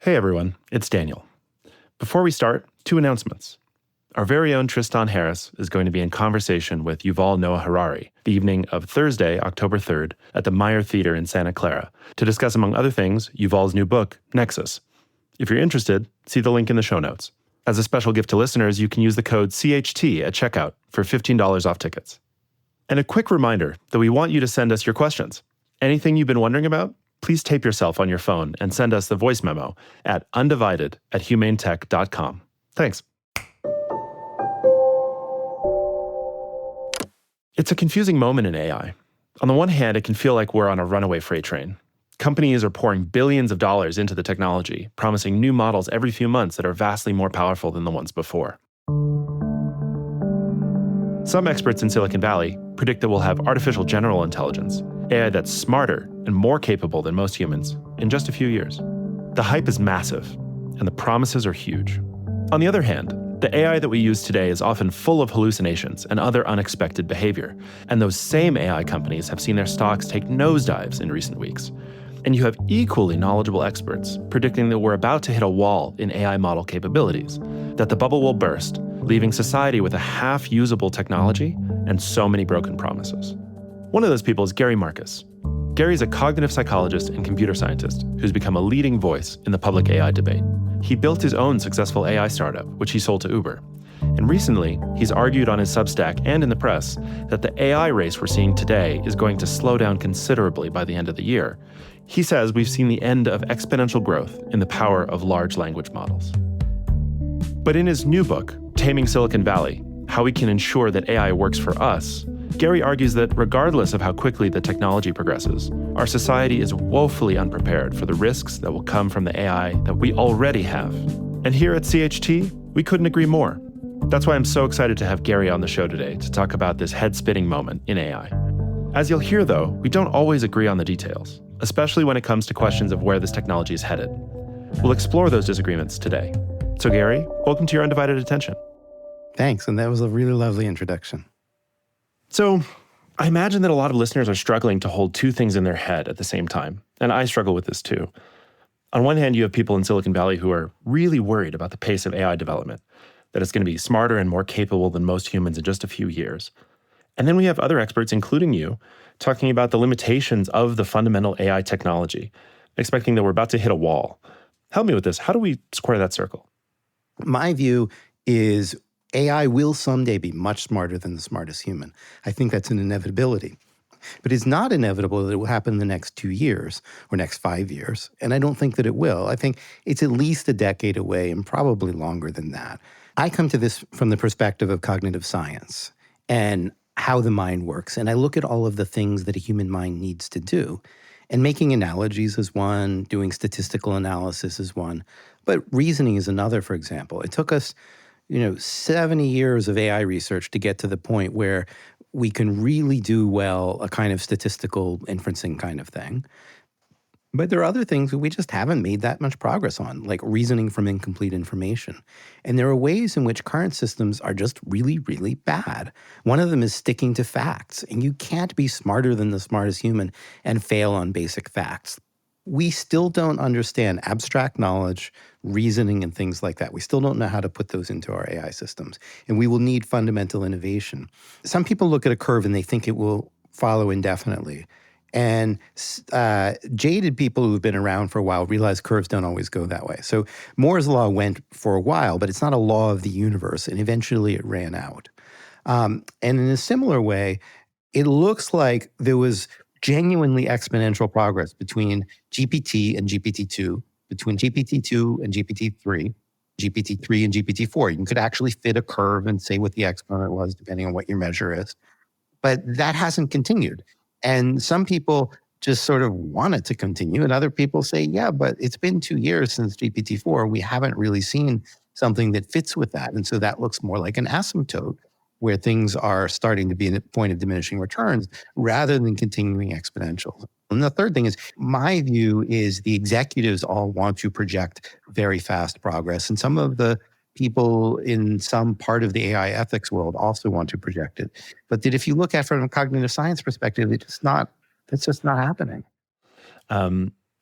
Hey everyone, it's Daniel. Before we start, two announcements. Our very own Tristan Harris is going to be in conversation with Yuval Noah Harari the evening of Thursday, October 3rd, at the Meyer Theater in Santa Clara to discuss, among other things, Yuval's new book, Nexus. If you're interested, see the link in the show notes. As a special gift to listeners, you can use the code CHT at checkout for $15 off tickets. And a quick reminder that we want you to send us your questions. Anything you've been wondering about? Please tape yourself on your phone and send us the voice memo at undivided@humanetech.com. Thanks. It's a confusing moment in AI. On the one hand, it can feel like we're on a runaway freight train. Companies are pouring billions of dollars into the technology, promising new models every few months that are vastly more powerful than the ones before. Some experts in Silicon Valley predict that we'll have artificial general intelligence, AI that's smarter and more capable than most humans, in just a few years. The hype is massive, and the promises are huge. On the other hand, the AI that we use today is often full of hallucinations and other unexpected behavior, and those same AI companies have seen their stocks take nosedives in recent weeks. And you have equally knowledgeable experts predicting that we're about to hit a wall in AI model capabilities, that the bubble will burst, leaving society with a half-usable technology and so many broken promises. One of those people is Gary Marcus. Gary's a cognitive psychologist and computer scientist who's become a leading voice in the public AI debate. He built his own successful AI startup, which he sold to Uber. And recently, he's argued on his Substack and in the press that the AI race we're seeing today is going to slow down considerably by the end of the year. He says we've seen the end of exponential growth in the power of large language models. But in his new book, Taming Silicon Valley, How We Can Ensure That AI Works for Us, Gary argues that regardless of how quickly the technology progresses, our society is woefully unprepared for the risks that will come from the AI that we already have. And here at CHT, we couldn't agree more. That's why I'm so excited to have Gary on the show today to talk about this head-spinning moment in AI. As you'll hear, though, we don't always agree on the details, especially when it comes to questions of where this technology is headed. We'll explore those disagreements today. So Gary, welcome to Your Undivided Attention. Thanks, and that was a really lovely introduction. So I imagine that a lot of listeners are struggling to hold two things in their head at the same time, and I struggle with this too. On one hand, you have people in Silicon Valley who are really worried about the pace of AI development, that it's going to be smarter and more capable than most humans in just a few years. And then we have other experts, including you, talking about the limitations of the fundamental AI technology, expecting that we're about to hit a wall. Help me with this. How do we square that circle? My view is AI will someday be much smarter than the smartest human. I think that's an inevitability. But it's not inevitable that it will happen in the next 2 years or next 5 years. And I don't think that it will. I think it's at least a decade away and probably longer than that. I come to this from the perspective of cognitive science and how the mind works. And I look at all of the things that a human mind needs to do. And making analogies is one, doing statistical analysis is one, but reasoning is another, for example. It took us 70 years of AI research to get to the point where we can really do well a kind of statistical inferencing kind of thing. But there are other things that we just haven't made that much progress on, like reasoning from incomplete information. And there are ways in which current systems are just really, really bad. One of them is sticking to facts. And you can't be smarter than the smartest human and fail on basic facts. We still don't understand abstract knowledge, reasoning, and things like that. We still don't know how to put those into our AI systems. And we will need fundamental innovation. Some people look at a curve and they think it will follow indefinitely. And jaded people who've been around for a while realize curves don't always go that way. So Moore's law went for a while, but it's not a law of the universe. And eventually it ran out. And in a similar way, it looks like there was genuinely exponential progress between GPT and GPT-2, between GPT-2 and GPT-3, GPT-3 and GPT-4. You could actually fit a curve and say what the exponent was, depending on what your measure is. But that hasn't continued. And some people just sort of want it to continue, and other people say, yeah, but it's been 2 years since GPT-4. We haven't really seen something that fits with that. And so that looks more like an asymptote, where things are starting to be at a point of diminishing returns rather than continuing exponential. And the third thing is, my view is the executives all want to project very fast progress. And some of the people in some part of the AI ethics world also want to project it. But that if you look at it from a cognitive science perspective, that's just not happening.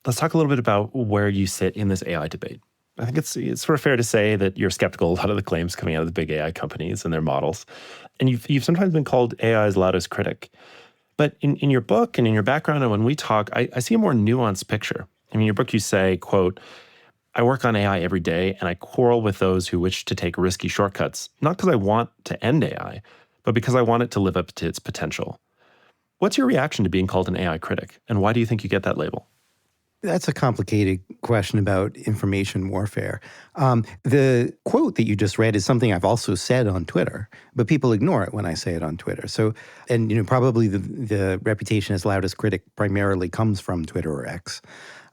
let's talk a little bit about where you sit in this AI debate. I think it's sort of fair to say that you're skeptical of a lot of the claims coming out of the big AI companies and their models. And you've sometimes been called AI's loudest critic. But in your book and in your background and when we talk, I see a more nuanced picture. I mean, in your book you say, quote, I work on AI every day and I quarrel with those who wish to take risky shortcuts, not because I want to end AI, but because I want it to live up to its potential. What's your reaction to being called an AI critic? And why do you think you get that label? That's a complicated question about information warfare. The quote that you just read is something I've also said on Twitter, but people ignore it when I say it on Twitter. So, and probably the reputation as loudest critic primarily comes from Twitter or X.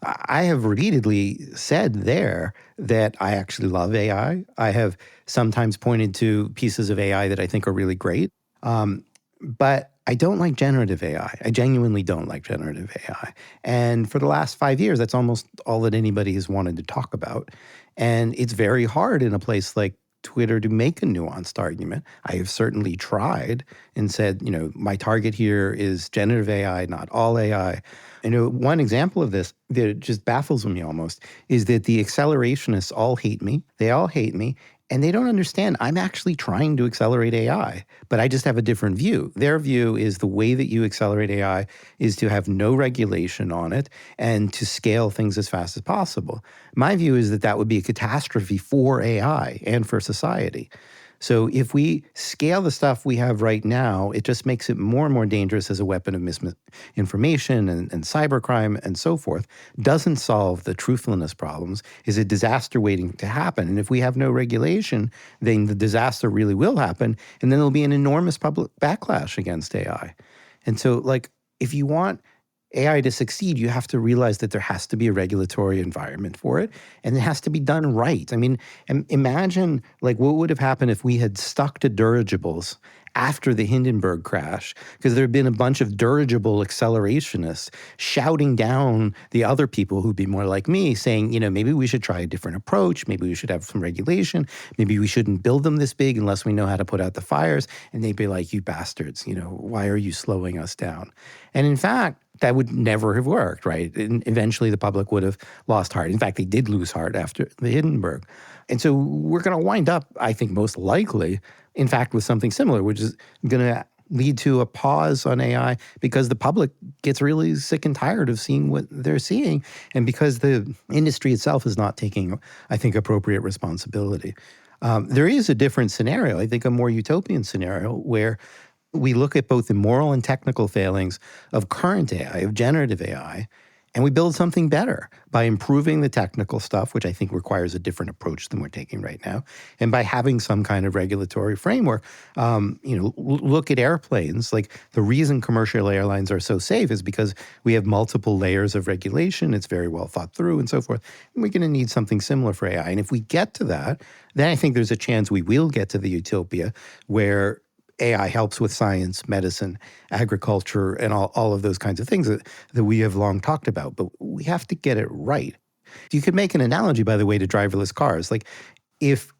I have repeatedly said there that I actually love AI. I have sometimes pointed to pieces of AI that I think are really great. But I don't like generative AI. I genuinely don't like generative AI. And for the last 5 years, that's almost all that anybody has wanted to talk about. And it's very hard in a place like Twitter to make a nuanced argument. I have certainly tried and said, my target here is generative AI, not all AI. One example of this that just baffles me almost is that the accelerationists all hate me. They all hate me. And they don't understand I'm actually trying to accelerate AI, but I just have a different view. Their view is the way that you accelerate AI is to have no regulation on it and to scale things as fast as possible. My view is that that would be a catastrophe for AI and for society. So if we scale the stuff we have right now, it just makes it more and more dangerous as a weapon of misinformation and cybercrime and so forth. Doesn't solve the truthfulness problems, is a disaster waiting to happen. And if we have no regulation, then the disaster really will happen, and then there'll be an enormous public backlash against AI. And so, if you want AI to succeed, you have to realize that there has to be a regulatory environment for it, and it has to be done right. I mean, imagine what would have happened if we had stuck to dirigibles after the Hindenburg crash, because there had been a bunch of dirigible accelerationists shouting down the other people who'd be more like me, saying, maybe we should try a different approach, maybe we should have some regulation, maybe we shouldn't build them this big unless we know how to put out the fires. And they'd be like, you bastards, why are you slowing us down? And in fact, that would never have worked, right? And eventually the public would have lost heart. In fact, they did lose heart after the Hindenburg. And so we're going to wind up, I think, most likely, in fact, with something similar, which is going to lead to a pause on AI because the public gets really sick and tired of seeing what they're seeing, and because the industry itself is not taking, I think, appropriate responsibility. There is a different scenario, I think a more utopian scenario, where we look at both the moral and technical failings of current AI, of generative AI, and we build something better by improving the technical stuff, which I think requires a different approach than we're taking right now, and by having some kind of regulatory framework. Look at airplanes. The reason commercial airlines are so safe is because we have multiple layers of regulation. It's very well thought through and so forth. And we're going to need something similar for AI. And if we get to that, then I think there's a chance we will get to the utopia where AI helps with science, medicine, agriculture, and all of those kinds of things that we have long talked about. But we have to get it right. You could make an analogy, by the way, to driverless cars. If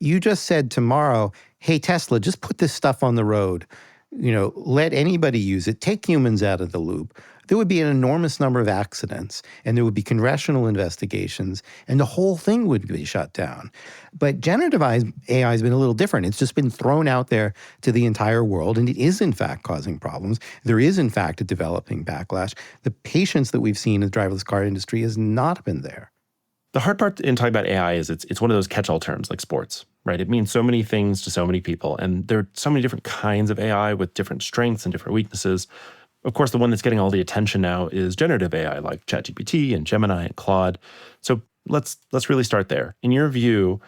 you just said tomorrow, hey, Tesla, just put this stuff on the road, let anybody use it, take humans out of the loop, there would be an enormous number of accidents, and there would be congressional investigations, and the whole thing would be shut down. But generative AI has been a little different. It's just been thrown out there to the entire world, and it is, in fact, causing problems. There is, in fact, a developing backlash. The patience that we've seen in the driverless car industry has not been there. The hard part in talking about AI is it's one of those catch-all terms like sports, right? It means so many things to so many people, and there are so many different kinds of AI with different strengths and different weaknesses. Of course, the one that's getting all the attention now is generative AI, like ChatGPT and Gemini and Claude. So let's really start there. In your view,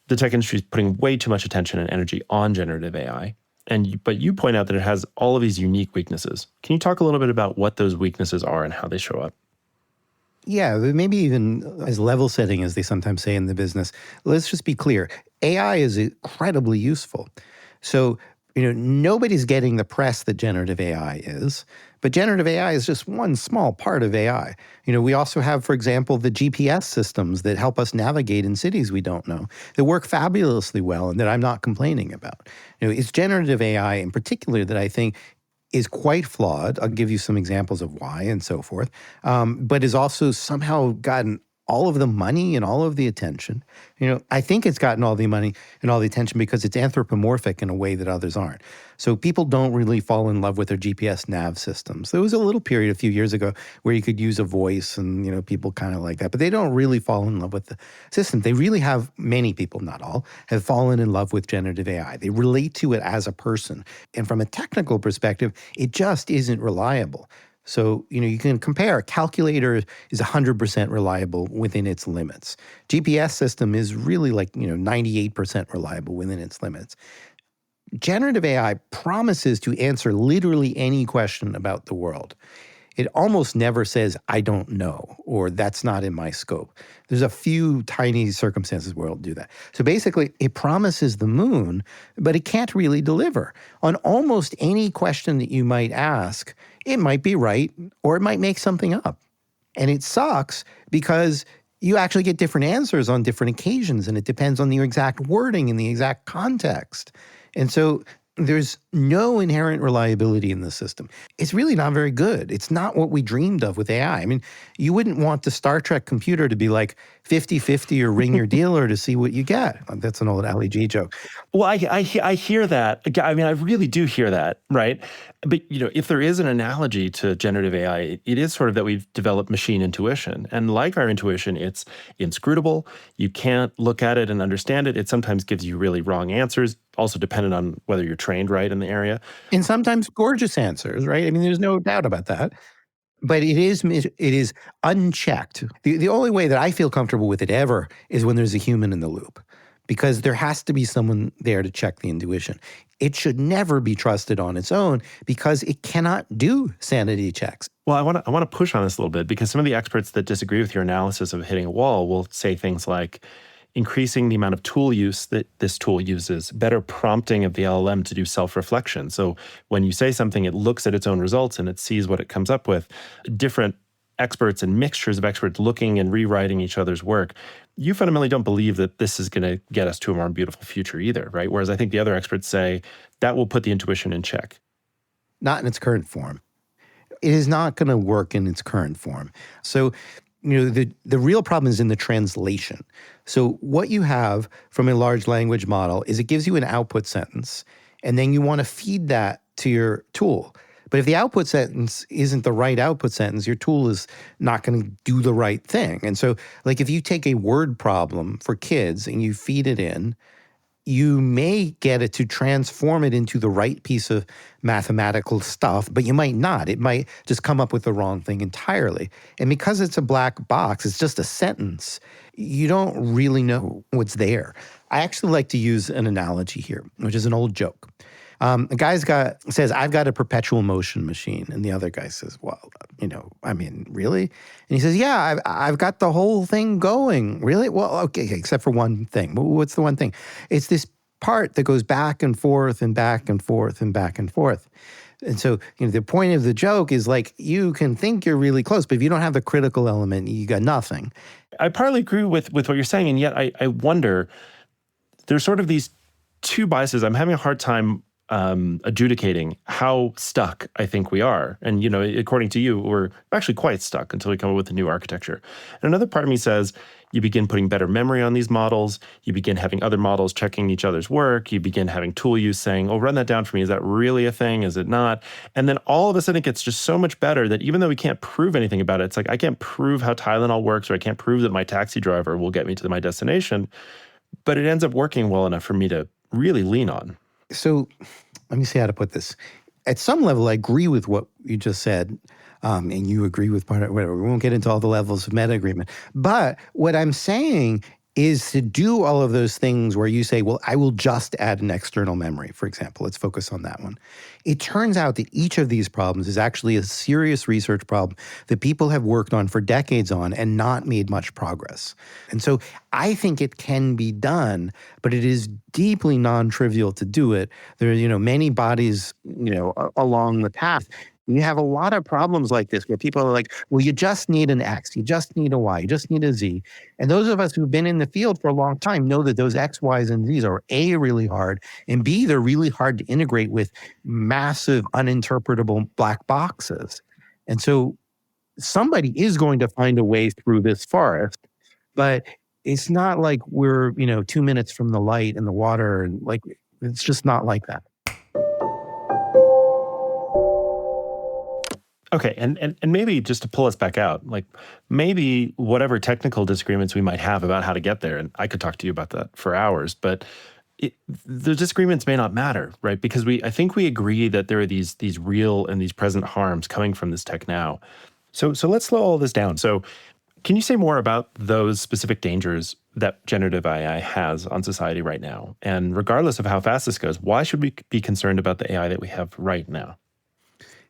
the tech industry is putting way too much attention and energy on generative AI, but you point out that it has all of these unique weaknesses. Can you talk a little bit about what those weaknesses are and how they show up? Yeah, maybe even as level setting, as they sometimes say in the business. Let's just be clear. AI is incredibly useful. So, nobody's getting the press that generative AI is, but generative AI is just one small part of AI. We also have, for example, the GPS systems that help us navigate in cities we don't know, that work fabulously well and that I'm not complaining about. It's generative AI in particular that I think is quite flawed. I'll give you some examples of why and so forth, but has also somehow gotten all of the money and all of the attention. I think it's gotten all the money and all the attention because it's anthropomorphic in a way that others aren't. So people don't really fall in love with their GPS nav systems. There was a little period a few years ago where you could use a voice and, people kind of like that, but they don't really fall in love with the system. They really have, many people, not all, have fallen in love with generative AI. They relate to it as a person. And from a technical perspective, it just isn't reliable. So, you can compare. A calculator is 100% reliable within its limits. GPS system is really 98% reliable within its limits. Generative AI promises to answer literally any question about the world. It almost never says, I don't know, or that's not in my scope. There's a few tiny circumstances where it'll do that. So basically, it promises the moon, but it can't really deliver. On almost any question that you might ask, it might be right, or it might make something up. And it sucks because you actually get different answers on different occasions, and it depends on the exact wording and the exact context. And so there's no inherent reliability in the system. It's really not very good. It's not what we dreamed of with AI. I mean, you wouldn't want the Star Trek computer to be like 50-50 or ring your dealer to see what you get. That's an old Ali G joke. Well, I hear that. I mean, I really do hear that, right? But, if there is an analogy to generative AI, it is sort of that we've developed machine intuition. And like our intuition, it's inscrutable. You can't look at it and understand it. It sometimes gives you really wrong answers, also dependent on whether you're trained right in the area. And sometimes gorgeous answers, right? I mean, there's no doubt about that. But it is unchecked. The only way that I feel comfortable with it ever is when there's a human in the loop, because there has to be someone there to check the intuition. It should never be trusted on its own because it cannot do sanity checks. Well, I want to push on this a little bit, because some of the experts that disagree with your analysis of hitting a wall will say things like increasing the amount of tool use that this tool uses, better prompting of the LLM to do self-reflection. So when you say something, it looks at its own results and it sees what it comes up with. Different experts and mixtures of experts looking and rewriting each other's work. You fundamentally don't believe that this is going to get us to a more beautiful future either, right? Whereas I think the other experts say that will put the intuition in check. Not in its current form. It is not going to work in its current form. So, the real problem is in the translation. So what you have from a large language model is it gives you an output sentence, and then you want to feed that to your tool. But if the output sentence isn't the right output sentence, your tool is not going to do the right thing. And so, if you take a word problem for kids and you feed it in, you may get it to transform it into the right piece of mathematical stuff, but you might not. It might just come up with the wrong thing entirely. And because it's a black box, it's just a sentence, you don't really know what's there. I actually like to use an analogy here, which is an old joke. A guy's says, I've got a perpetual motion machine. And the other guy says, well, really? And he says, yeah, I've got the whole thing going. Really? Well, okay, except for one thing. What's the one thing? It's this part that goes back and forth and back and forth and back and forth. And so, the point of the joke is you can think you're really close, but if you don't have the critical element, you got nothing. I partly agree with what you're saying. And yet I wonder, there's sort of these two biases. I'm having a hard time adjudicating how stuck I think we are. And, according to you, we're actually quite stuck until we come up with a new architecture. And another part of me says, you begin putting better memory on these models, you begin having other models checking each other's work, you begin having tool use saying, oh, run that down for me. Is that really a thing? Is it not? And then all of a sudden it gets just so much better that even though we can't prove anything about it, it's like I can't prove how Tylenol works, or I can't prove that my taxi driver will get me to my destination, but it ends up working well enough for me to really lean on. So let me see how to put this. At some level, I agree with what you just said, and you agree with part of whatever. We won't get into all the levels of meta-agreement. But what I'm saying is to do all of those things where you say, well, I will just add an external memory, for example. Let's focus on that one. It turns out that each of these problems is actually a serious research problem that people have worked on for decades on and not made much progress. And so I think it can be done, but it is deeply non-trivial to do it. There are, many bodies, along the path. You have a lot of problems like this where people are like, well, you just need an X, you just need a Y, you just need a Z. And those of us who've been in the field for a long time know that those X, Ys, and Zs are A, really hard, and B, they're really hard to integrate with massive, uninterpretable black boxes. And so somebody is going to find a way through this forest, but it's not like we're, 2 minutes from the light and the water, and like, it's just not like that. Okay, and maybe just to pull us back out, like maybe whatever technical disagreements we might have about how to get there, and I could talk to you about that for hours, but the disagreements may not matter, right? Because I think we agree that there are these real and these present harms coming from this tech now. So let's slow all this down. So can you say more about those specific dangers that generative AI has on society right now? And regardless of how fast this goes, why should we be concerned about the AI that we have right now?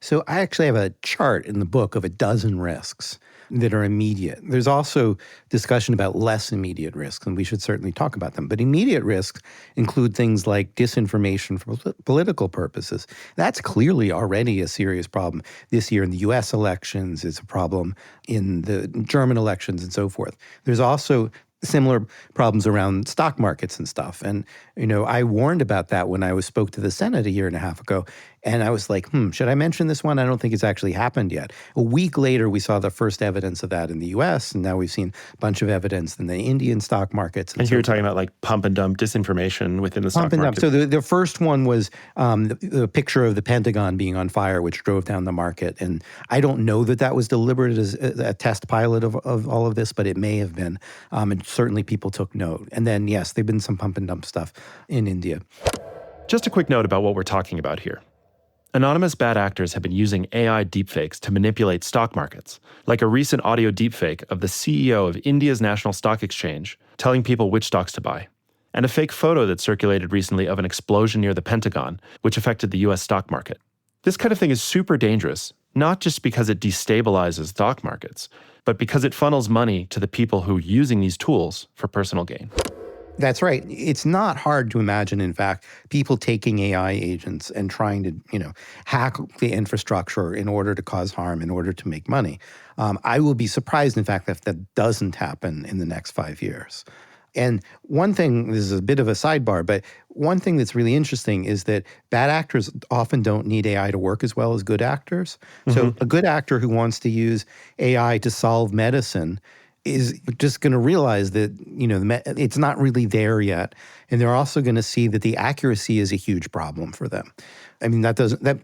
So I actually have a chart in the book of a dozen risks that are immediate. There's also discussion about less immediate risks, and we should certainly talk about them. But immediate risks include things like disinformation for political purposes. That's clearly already a serious problem. This year in the US elections, it's a problem in the German elections and so forth. There's also similar problems around stock markets and stuff. And, I warned about that when I spoke to the Senate a year and a half ago. And I was like, should I mention this one? I don't think it's actually happened yet. A week later, we saw the first evidence of that in the US. And now we've seen a bunch of evidence in the Indian stock markets. And here you're talking about like pump and dump disinformation within the stock market. So the first one was the picture of the Pentagon being on fire, which drove down the market. And I don't know that was deliberate as a test pilot of all of this, but it may have been. And certainly people took note. And then, yes, there've been some pump and dump stuff in India. Just a quick note about what we're talking about here. Anonymous bad actors have been using AI deepfakes to manipulate stock markets, like a recent audio deepfake of the CEO of India's national stock exchange telling people which stocks to buy, and a fake photo that circulated recently of an explosion near the Pentagon, which affected the US stock market. This kind of thing is super dangerous, not just because it destabilizes stock markets, but because it funnels money to the people who are using these tools for personal gain. That's right. It's not hard to imagine, in fact, people taking AI agents and trying to, hack the infrastructure in order to cause harm, in order to make money. I will be surprised, in fact, if that doesn't happen in the next 5 years. And one thing, this is a bit of a sidebar, but one thing that's really interesting is that bad actors often don't need AI to work as well as good actors. Mm-hmm. So a good actor who wants to use AI to solve medicine is just going to realize that, it's not really there yet. And they're also going to see that the accuracy is a huge problem for them. I mean, that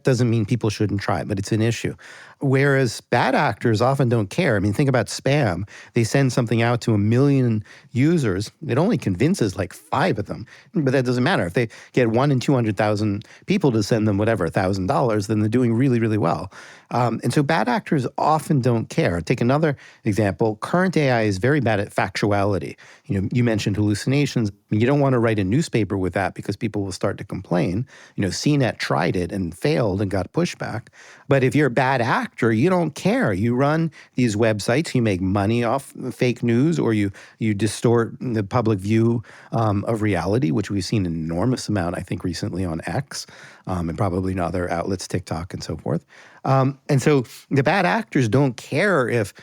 doesn't mean people shouldn't try it, but it's an issue. Whereas bad actors often don't care. I mean, think about spam. They send something out to 1 million users. It only convinces like 5 of them. But that doesn't matter. If they get 1 in 200,000 people to send them whatever, $1,000, then they're doing really, really well. And so bad actors often don't care. Take another example. Current AI is very bad at factuality. You mentioned hallucinations. I mean, you don't want to write a newspaper with that because people will start to complain. CNET tried it and failed and got pushback. But if you're a bad actor, you don't care. You run these websites, you make money off fake news, or you distort the public view of reality, which we've seen an enormous amount, I think, recently on X, and probably in other outlets, TikTok and so forth. And so the bad actors don't care if,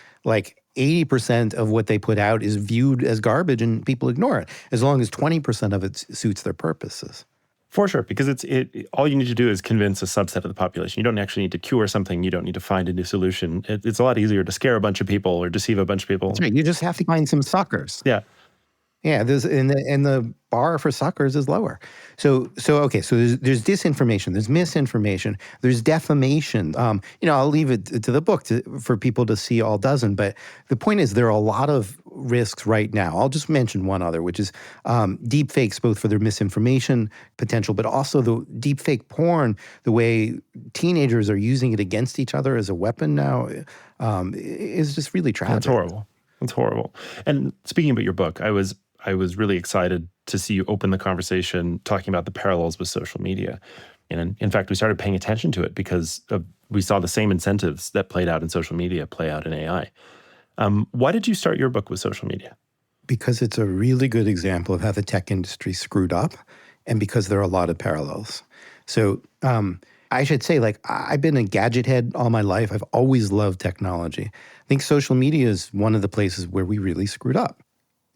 80% of what they put out is viewed as garbage and people ignore it, as long as 20% of it suits their purposes. For sure, because all you need to do is convince a subset of the population. You don't actually need to cure something. You don't need to find a new solution. It's a lot easier to scare a bunch of people or deceive a bunch of people. That's right. You just have to find some suckers. Yeah. Yeah, and the bar for suckers is lower. So there's disinformation, there's misinformation, there's defamation. I'll leave it to the book for people to see all dozen. But the point is, there are a lot of risks right now. I'll just mention one other, which is deep fakes, both for their misinformation potential, but also the deep fake porn, the way teenagers are using it against each other as a weapon now, is just really tragic. That's horrible. It's horrible. And speaking about your book, I was really excited to see you open the conversation talking about the parallels with social media. And in fact, we started paying attention to it because we saw the same incentives that played out in social media play out in AI. Why did you start your book with social media? Because it's a really good example of how the tech industry screwed up, and because there are a lot of parallels. So I should say, like, I've been a gadget head all my life. I've always loved technology. I think social media is one of the places where we really screwed up.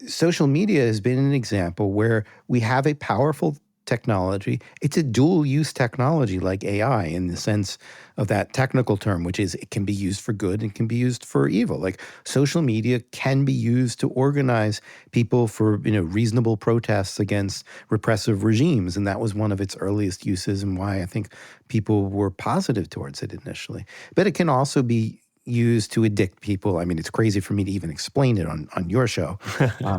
Social media has been an example where we have a powerful technology. It's a dual use technology like AI in the sense of that technical term, which is it can be used for good and can be used for evil. Like social media can be used to organize people for, reasonable protests against repressive regimes. And that was one of its earliest uses and why I think people were positive towards it initially. But it can also be used to addict people. I mean, it's crazy for me to even explain it on your show,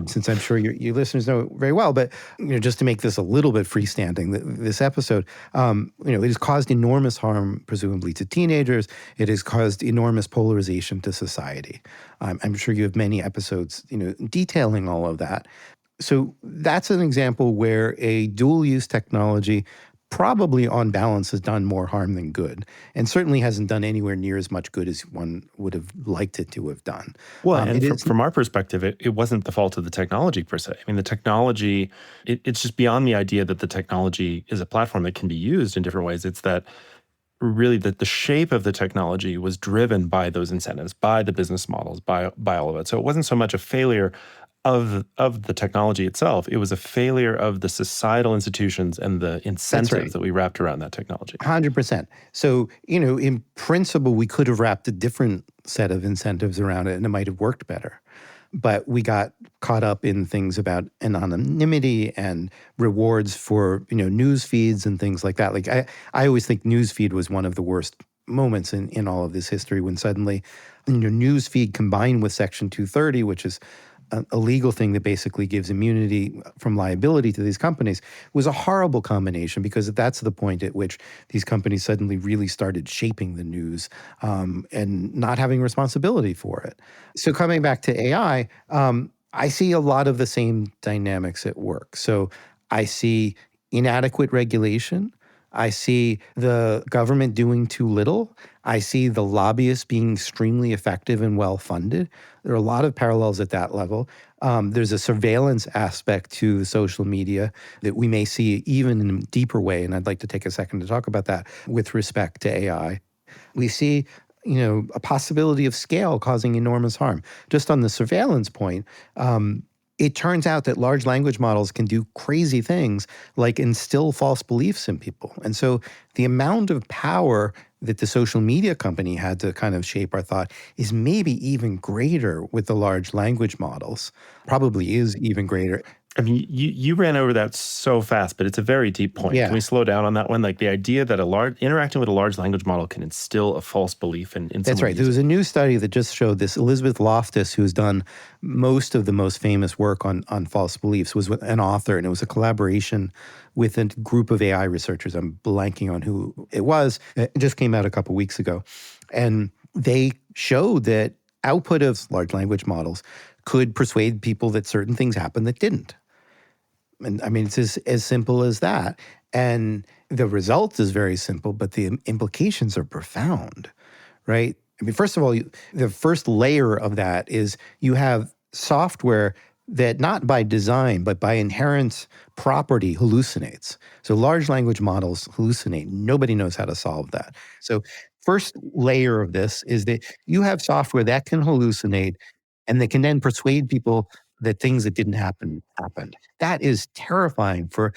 since I'm sure your listeners know it very well. But just to make this a little bit freestanding, this episode, it has caused enormous harm, presumably to teenagers. It has caused enormous polarization to society. I'm sure you have many episodes, detailing all of that. So that's an example where a dual-use technology probably on balance has done more harm than good, and certainly hasn't done anywhere near as much good as one would have liked it to have done. Well, and from our perspective, it wasn't the fault of the technology per se. I mean, the technology, it's just beyond the idea that the technology is a platform that can be used in different ways. It's that really the shape of the technology was driven by those incentives, by the business models, by all of it. So it wasn't so much a failure of the technology itself. It was a failure of the societal institutions and the incentives that we wrapped around that technology. 100%. So, in principle, we could have wrapped a different set of incentives around it and it might have worked better. But we got caught up in things about anonymity and rewards for, news feeds and things like that. Like I always think news feed was one of the worst moments in all of this history when suddenly, news feed combined with Section 230, which is a legal thing that basically gives immunity from liability to these companies, was a horrible combination because that's the point at which these companies suddenly really started shaping the news and not having responsibility for it. So coming back to AI, I see a lot of the same dynamics at work. So I see inadequate regulation. I see the government doing too little. I see the lobbyists being extremely effective and well-funded. There are a lot of parallels at that level. There's a surveillance aspect to social media that we may see even in a deeper way, and I'd like to take a second to talk about that with respect to AI. We see a possibility of scale causing enormous harm. Just on the surveillance point, it turns out that large language models can do crazy things like instill false beliefs in people. And so the amount of power that the social media company had to kind of shape our thought is maybe even greater with the large language models, probably is even greater. I mean, you ran over that so fast, but it's a very deep point. Yeah. Can we slow down on that one? Like the idea that interacting with a large language model can instill a false belief in That's right. There was a new study that just showed this. Elizabeth Loftus, who's done most of the most famous work on false beliefs, was an author, and it was a collaboration with a group of AI researchers. I'm blanking on who it was. It just came out a couple weeks ago. And they showed that output of large language models could persuade people that certain things happened that didn't. And I mean, it's as simple as that. And the result is very simple, but the implications are profound, right? I mean, first of all, the first layer of that is you have software that not by design, but by inherent property hallucinates. So large language models hallucinate. Nobody knows how to solve that. So first layer of this is that you have software that can hallucinate and that can then persuade people that things that didn't happen happened. That is terrifying for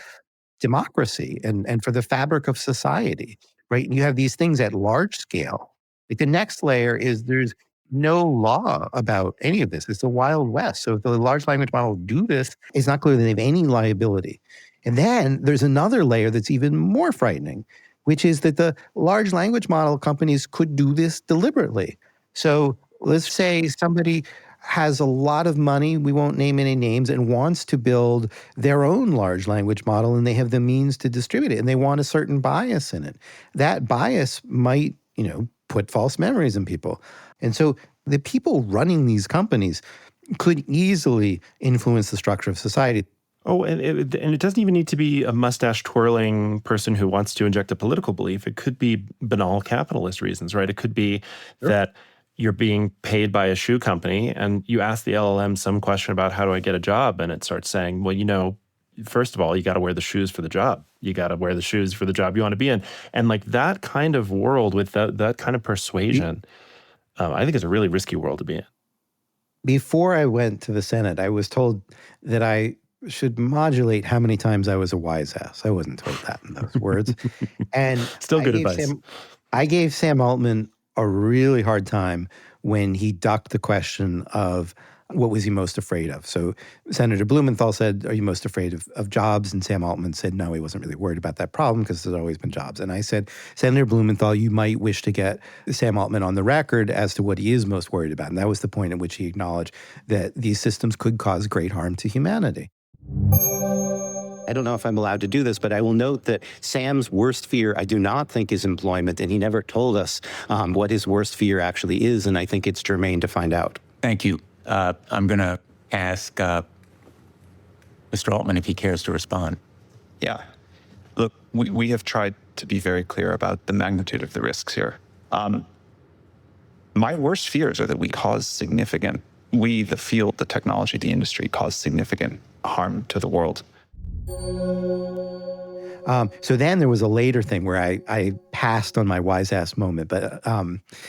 democracy and for the fabric of society, right? And you have these things at large scale. Like the next layer is there's no law about any of this. It's the Wild West. So if the large language model do this, it's not clear that they have any liability. And then there's another layer that's even more frightening, which is that the large language model companies could do this deliberately. So let's say somebody has a lot of money, we won't name any names, and wants to build their own large language model, and they have the means to distribute it, and they want a certain bias in it. That bias might, put false memories in people. And so the people running these companies could easily influence the structure of society. Oh, and it doesn't even need to be a mustache-twirling person who wants to inject a political belief. It could be banal capitalist reasons, right? It could be that you're being paid by a shoe company and you ask the LLM some question about how do I get a job, and it starts saying, well, first of all, you got to wear the shoes for the job. You got to wear the shoes for the job you want to be in. And like that kind of world with that kind of persuasion, I think it's a really risky world to be in. Before I went to the Senate, I was told that I should modulate how many times I was a wise ass. I wasn't told that in those words. And Still good advice. I gave Sam Altman a really hard time when he ducked the question of what was he most afraid of. So Senator Blumenthal said, are you most afraid of jobs? And Sam Altman said, no, he wasn't really worried about that problem because there's always been jobs. And I said, Senator Blumenthal, you might wish to get Sam Altman on the record as to what he is most worried about. And that was the point at which he acknowledged that these systems could cause great harm to humanity. I don't know if I'm allowed to do this, but I will note that Sam's worst fear, I do not think, is employment. And he never told us what his worst fear actually is. And I think it's germane to find out. Thank you. I'm going to ask Mr. Altman if he cares to respond. Yeah. Look, we have tried to be very clear about the magnitude of the risks here. My worst fears are that we, the field, the technology, the industry, cause significant harm to the world. So then there was a later thing where I passed on my wise ass moment, but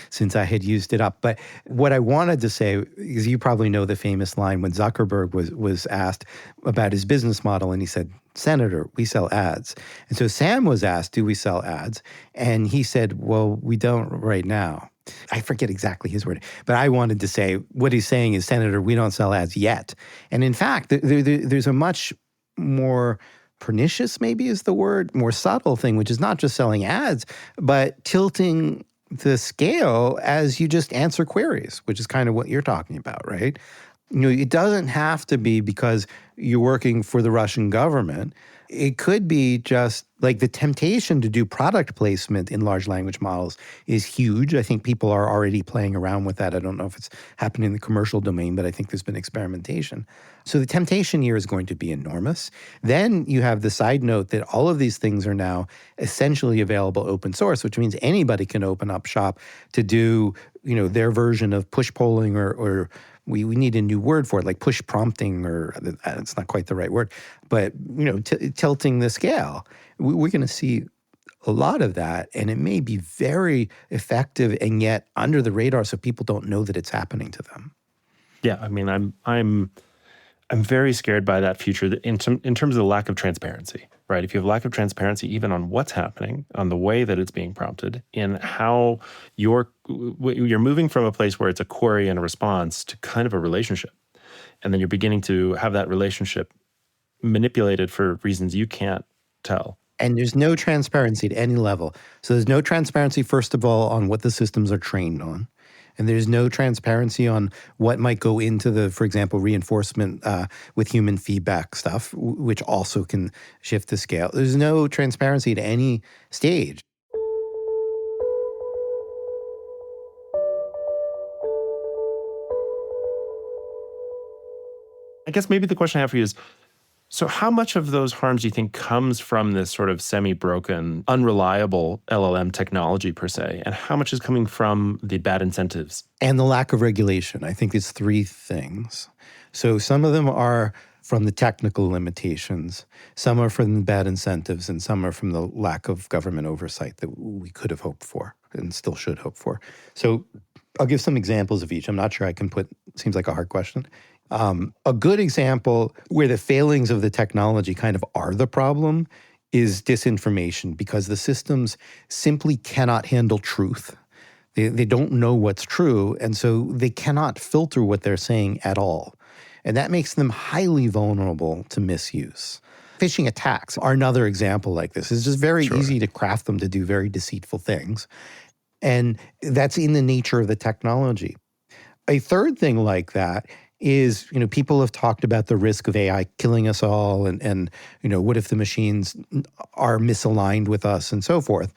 since I had used it up. But what I wanted to say is, you probably know the famous line when Zuckerberg was asked about his business model, and he said, Senator, we sell ads. And so Sam was asked, do we sell ads? And he said, well, we don't right now. I forget exactly his word, but I wanted to say what he's saying is, Senator, we don't sell ads yet. And in fact, there's a much more pernicious, maybe is the word, more subtle thing, which is not just selling ads, but tilting the scale as you just answer queries, which is kind of what you're talking about, right? You know, it doesn't have to be because you're working for the Russian government. It could be just like the temptation to do product placement in large language models is huge. I think people are already playing around with that. I don't know if it's happening in the commercial domain, but I think there's been experimentation. So the temptation here is going to be enormous. Then you have the side note that all of these things are now essentially available open source, which means anybody can open up shop to do, you know, their version of push polling or we need a new word for it, like push prompting, or it's not quite the right word, but, you know, tilting the scale. We're going to see a lot of that, and it may be very effective and yet under the radar, so people don't know that it's happening to them. Yeah, I mean, I'm very scared by that future in terms of the lack of transparency, right? If you have lack of transparency, even on what's happening, on the way that it's being prompted, in how you're moving from a place where it's a query and a response to kind of a relationship, and then you're beginning to have that relationship manipulated for reasons you can't tell. And there's no transparency at any level. So there's no transparency, first of all, on what the systems are trained on. And there's no transparency on what might go into the, for example, reinforcement with human feedback stuff, which also can shift the scale. There's no transparency at any stage. I guess maybe the question I have for you is, so how much of those harms do you think comes from this sort of semi-broken, unreliable LLM technology per se, and how much is coming from the bad incentives? And the lack of regulation. I think it's three things. So some of them are from the technical limitations, some are from the bad incentives, and some are from the lack of government oversight that we could have hoped for and still should hope for. So I'll give some examples of each. I'm not sure I can seems like a hard question. A good example where the failings of the technology kind of are the problem is disinformation, because the systems simply cannot handle truth. They don't know what's true, and so they cannot filter what they're saying at all. And that makes them highly vulnerable to misuse. Phishing attacks are another example like this. It's just very easy to craft them to do very deceitful things. And that's in the nature of the technology. A third thing like that is, you know, people have talked about the risk of AI killing us all and you know, what if the machines are misaligned with us and so forth.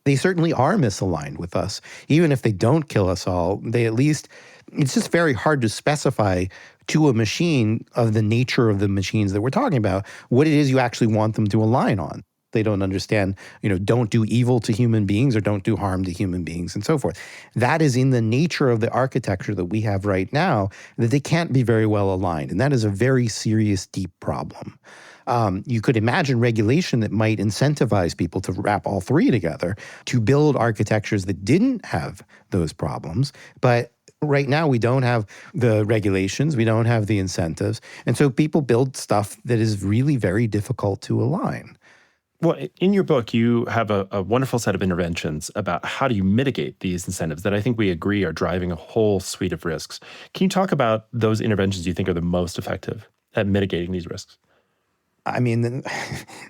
They certainly are misaligned with us. Even if they don't kill us all, they at least, it's just very hard to specify to a machine of the nature of the machines that we're talking about what it is you actually want them to align on. They don't understand, don't do evil to human beings or don't do harm to human beings and so forth. That is in the nature of the architecture that we have right now, that they can't be very well aligned. And that is a very serious, deep problem. You could imagine regulation that might incentivize people to wrap all three together to build architectures that didn't have those problems. But right now, we don't have the regulations, we don't have the incentives. And so people build stuff that is really very difficult to align. Well, in your book, you have a wonderful set of interventions about how do you mitigate these incentives that I think we agree are driving a whole suite of risks. Can you talk about those interventions you think are the most effective at mitigating these risks? I mean,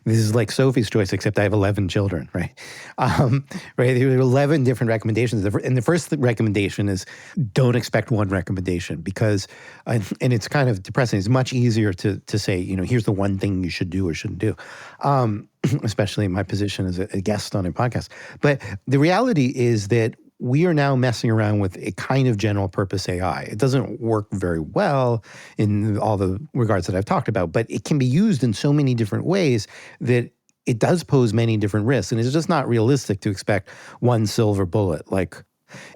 this is like Sophie's Choice, except I have 11 children, right? Right? There are 11 different recommendations. And the first recommendation is don't expect one recommendation because, and it's kind of depressing. It's much easier to say, here's the one thing you should do or shouldn't do, especially in my position as a guest on a podcast. But the reality is that we are now messing around with a kind of general purpose AI. It doesn't work very well in all the regards that I've talked about, but it can be used in so many different ways that it does pose many different risks. And it's just not realistic to expect one silver bullet. Like,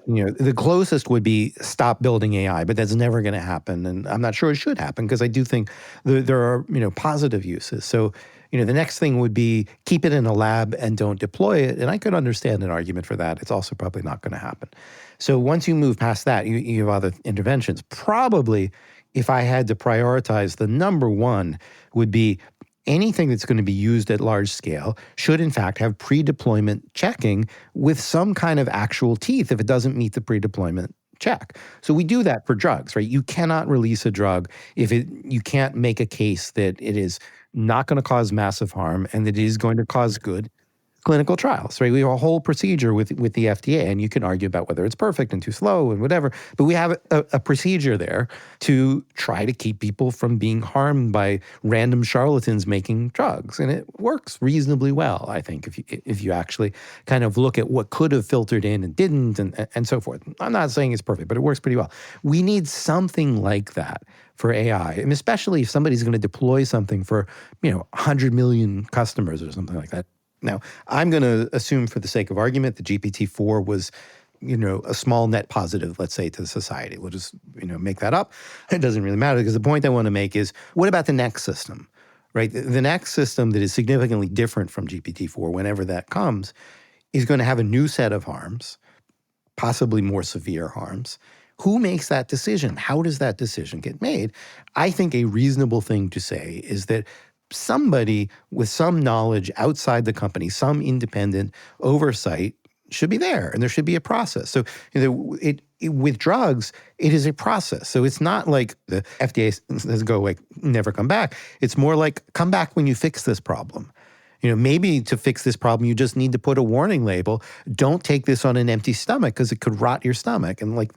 the closest would be stop building AI, but that's never going to happen. And I'm not sure it should happen because I do think there are, positive uses. So, the next thing would be keep it in a lab and don't deploy it. And I could understand an argument for that. It's also probably not going to happen. So once you move past that, you have other interventions. Probably, if I had to prioritize, the number one would be anything that's going to be used at large scale should, in fact, have pre-deployment checking with some kind of actual teeth if it doesn't meet the pre-deployment check. So we do that for drugs, right? You cannot release a drug if you can't make a case that it is not going to cause massive harm and that it is going to cause good clinical trials, right? We have a whole procedure with the FDA, and you can argue about whether it's perfect and too slow and whatever, but we have a procedure there to try to keep people from being harmed by random charlatans making drugs, and it works reasonably well, I think, if you actually kind of look at what could have filtered in and didn't, and so forth. I'm not saying it's perfect, but it works pretty well. We need something like that for AI, and especially if somebody's going to deploy something for 100 million customers or something like that. Now, I'm going to assume for the sake of argument that GPT-4 was, a small net positive, let's say, to society. We'll just, make that up. It doesn't really matter because the point I want to make is, what about the next system, right? The next system that is significantly different from GPT-4, whenever that comes, is going to have a new set of harms, possibly more severe harms. Who makes that decision? How does that decision get made? I think a reasonable thing to say is that somebody with some knowledge outside the company, some independent oversight should be there, and there should be a process. So with drugs, it is a process. So it's not like the FDA says go away, never come back. It's more like come back when you fix this problem. Maybe to fix this problem, you just need to put a warning label. Don't take this on an empty stomach because it could rot your stomach. And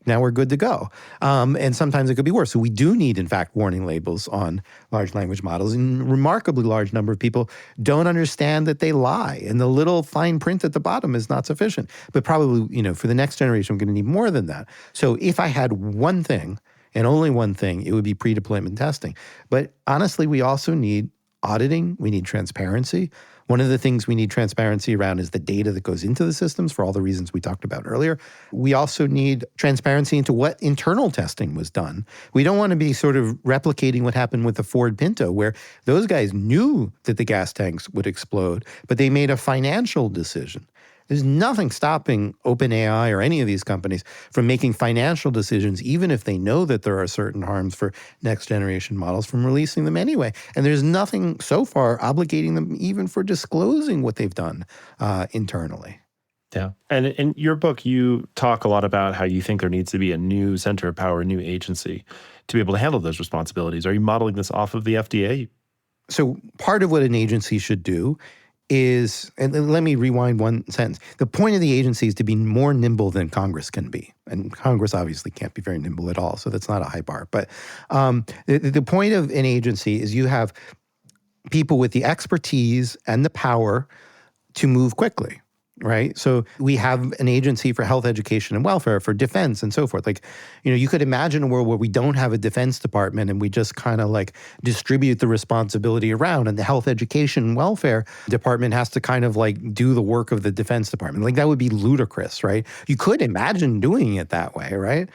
now we're good to go. And sometimes it could be worse. So we do need, in fact, warning labels on large language models. And a remarkably large number of people don't understand that they lie. And the little fine print at the bottom is not sufficient. But probably, for the next generation, we're going to need more than that. So if I had one thing, and only one thing, it would be pre-deployment testing. But honestly, we also need auditing. We need transparency. One of the things we need transparency around is the data that goes into the systems for all the reasons we talked about earlier. We also need transparency into what internal testing was done. We don't want to be sort of replicating what happened with the Ford Pinto, where those guys knew that the gas tanks would explode, but they made a financial decision. There's nothing stopping OpenAI or any of these companies from making financial decisions, even if they know that there are certain harms for next generation models, from releasing them anyway. And there's nothing so far obligating them even for disclosing what they've done internally. Yeah. And in your book, you talk a lot about how you think there needs to be a new center of power, a new agency to be able to handle those responsibilities. Are you modeling this off of the FDA? So part of what an agency should do is, and let me rewind one sentence. The point of the agency is to be more nimble than Congress can be. And Congress obviously can't be very nimble at all, so that's not a high bar. But the point of an agency is you have people with the expertise and the power to move quickly. right? So we have an agency for health, education, and welfare, for defense and so forth. Like, you could imagine a world where we don't have a defense department and we just kind of like distribute the responsibility around, and the health, education, and welfare department has to kind of like do the work of the defense department. Like, that would be ludicrous, right? You could imagine doing it that way, right?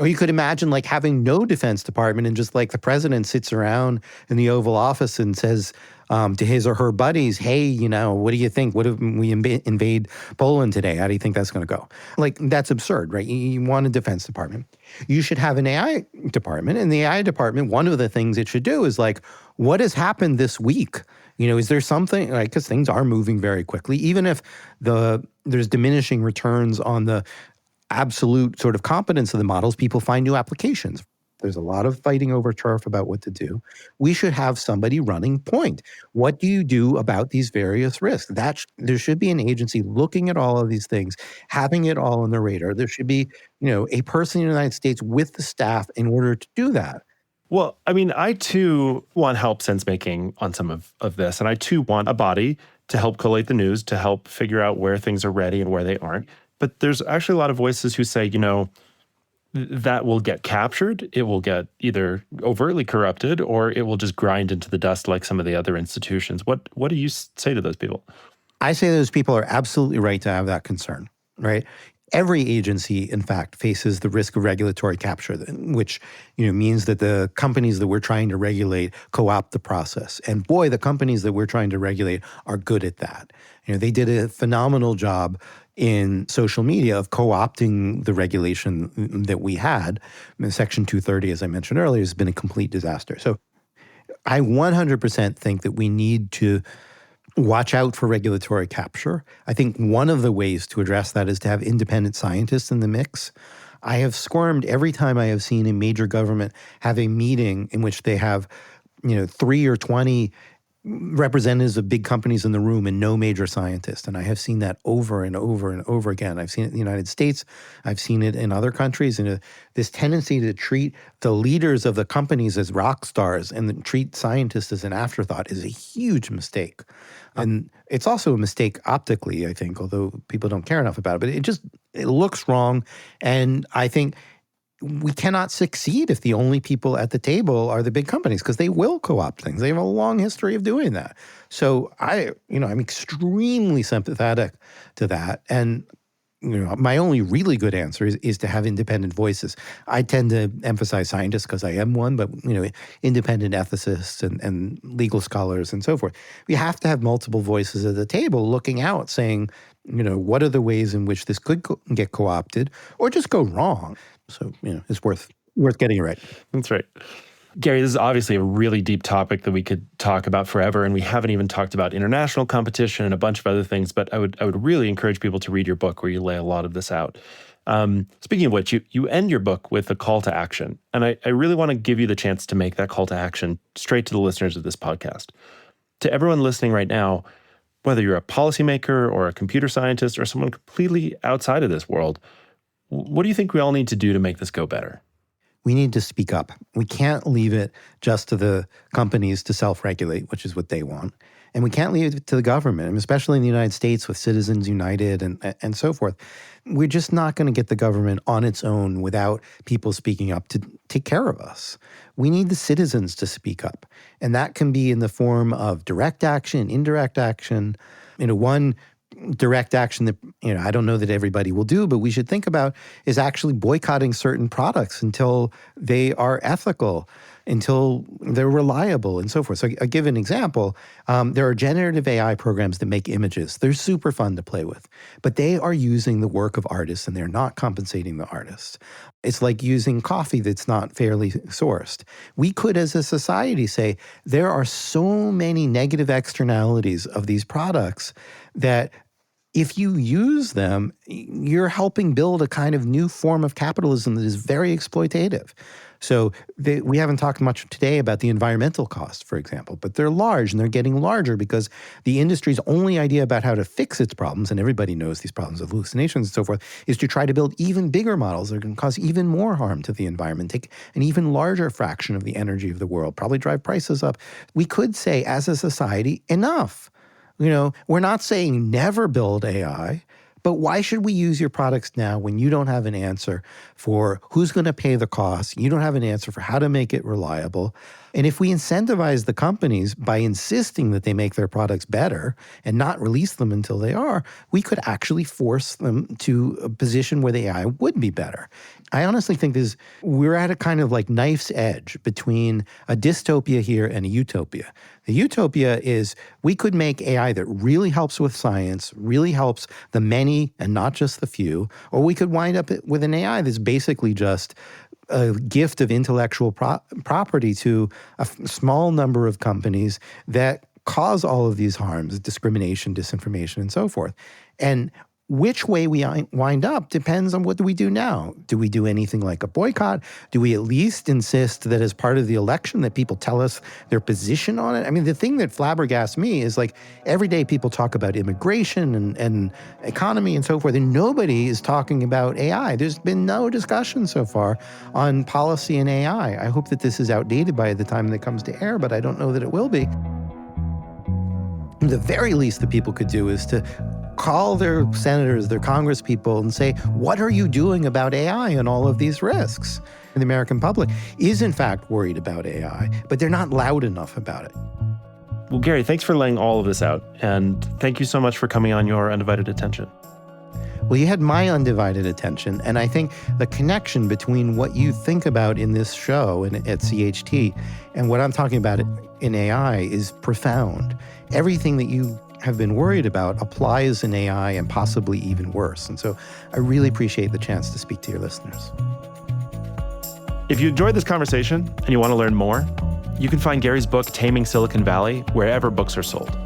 Or you could imagine like having no defense department and just like the president sits around in the Oval Office and says to his or her buddies, hey, what do you think? What if we invade Poland today? How do you think that's going to go? Like, that's absurd, right? You want a defense department. You should have an AI department. And the AI department, one of the things it should do is like, what has happened this week? Is there something, like, because things are moving very quickly, even if there's diminishing returns on the absolute sort of competence of the models, people find new applications. There's a lot of fighting over turf about what to do. We should have somebody running point. What do you do about these various risks? There should be an agency looking at all of these things, having it all on the radar. There should be, a person in the United States with the staff in order to do that. Well, I mean, I too want help sense-making on some of this. And I too want a body to help collate the news, to help figure out where things are ready and where they aren't. But there's actually a lot of voices who say, that will get captured. It will get either overtly corrupted or it will just grind into the dust like some of the other institutions. What do you say to those people? I say those people are absolutely right to have that concern, right? Every agency, in fact, faces the risk of regulatory capture, which means that the companies that we're trying to regulate co-opt the process. And boy, the companies that we're trying to regulate are good at that. They did a phenomenal job in social media of co-opting the regulation that we had. Section 230, as I mentioned earlier, has been a complete disaster. So I 100% think that we need to watch out for regulatory capture. I think one of the ways to address that is to have independent scientists in the mix. I have squirmed every time I have seen a major government have a meeting in which they have, 3 or 20 representatives of big companies in the room and no major scientists. And I have seen that over and over and over again. I've seen it in the United States. I've seen it in other countries. And this tendency to treat the leaders of the companies as rock stars and treat scientists as an afterthought is a huge mistake. And it's also a mistake optically, I think, although people don't care enough about it. But it looks wrong. And I think we cannot succeed if the only people at the table are the big companies, because they will co-opt things. They have a long history of doing that. So I'm extremely sympathetic to that. And my only really good answer is to have independent voices. I tend to emphasize scientists because I am one, but independent ethicists and legal scholars and so forth. We have to have multiple voices at the table looking out, saying, what are the ways in which this could get co-opted or just go wrong? So, it's worth getting it right. That's right. Gary, this is obviously a really deep topic that we could talk about forever, and we haven't even talked about international competition and a bunch of other things, but I would really encourage people to read your book where you lay a lot of this out. Speaking of which, you end your book with a call to action, and I really want to give you the chance to make that call to action straight to the listeners of this podcast. To everyone listening right now, whether you're a policymaker or a computer scientist or someone completely outside of this world, what do you think we all need to do to make this go better? We need to speak up. We can't leave it just to the companies to self-regulate, which is what they want. And we can't leave it to the government, and especially in the United States with Citizens United and so forth. We're just not going to get the government on its own without people speaking up to take care of us. We need the citizens to speak up. And that can be in the form of direct action, indirect action. One direct action that, I don't know that everybody will do, but we should think about is actually boycotting certain products until they are ethical, until they're reliable and so forth. So I'll give an example. There are generative AI programs that make images. They're super fun to play with, but they are using the work of artists and they're not compensating the artists. It's like using coffee that's not fairly sourced. We could, as a society, say there are so many negative externalities of these products that if you use them, you're helping build a kind of new form of capitalism that is very exploitative. So we haven't talked much today about the environmental costs, for example, but they're large and they're getting larger because the industry's only idea about how to fix its problems, and everybody knows these problems of hallucinations and so forth, is to try to build even bigger models that are going to cause even more harm to the environment, take an even larger fraction of the energy of the world, probably drive prices up. We could say, as a society, enough. We're not saying never build AI, but why should we use your products now when you don't have an answer for who's going to pay the cost? You don't have an answer for how to make it reliable. And if we incentivize the companies by insisting that they make their products better and not release them until they are, we could actually force them to a position where the AI would be better. I honestly think we're at a kind of like knife's edge between a dystopia here and a utopia. The utopia is we could make AI that really helps with science, really helps the many and not just the few, or we could wind up with an AI that's basically just a gift of intellectual property to a small number of companies that cause all of these harms, discrimination, disinformation, and so forth. And which way we wind up depends on what do we do now. Do we do anything like a boycott? Do we at least insist that as part of the election that people tell us their position on it? I mean, the thing that flabbergasts me is like every day people talk about immigration and economy and so forth, and nobody is talking about AI. There's been no discussion so far on policy and AI. I hope that this is outdated by the time that it comes to air, but I don't know that it will be. The very least that people could do is to call their senators, their congresspeople, and say, what are you doing about AI and all of these risks? And the American public is, in fact, worried about AI, but they're not loud enough about it. Well, Gary, thanks for laying all of this out. And thank you so much for coming on Your Undivided Attention. Well, you had my undivided attention, and I think the connection between what you think about in this show and at CHT and what I'm talking about in AI is profound. Everything that you have been worried about applies in AI and possibly even worse. And so I really appreciate the chance to speak to your listeners. If you enjoyed this conversation and you want to learn more, you can find Gary's book, Taming Silicon Valley, wherever books are sold.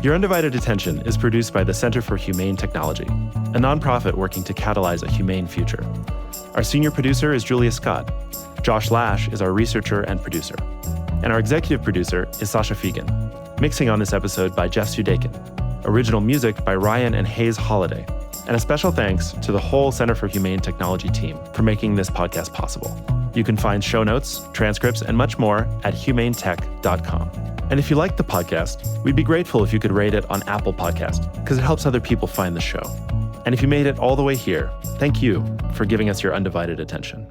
Your Undivided Attention is produced by the Center for Humane Technology, a nonprofit working to catalyze a humane future. Our senior producer is Julia Scott. Josh Lash is our researcher and producer. And our executive producer is Sasha Fegan. Mixing on this episode by Jeff Sudekin. Original music by Ryan and Hayes Holiday. And a special thanks to the whole Center for Humane Technology team for making this podcast possible. You can find show notes, transcripts, and much more at humanetech.com. And if you like the podcast, we'd be grateful if you could rate it on Apple Podcast, because it helps other people find the show. And if you made it all the way here, thank you for giving us your undivided attention.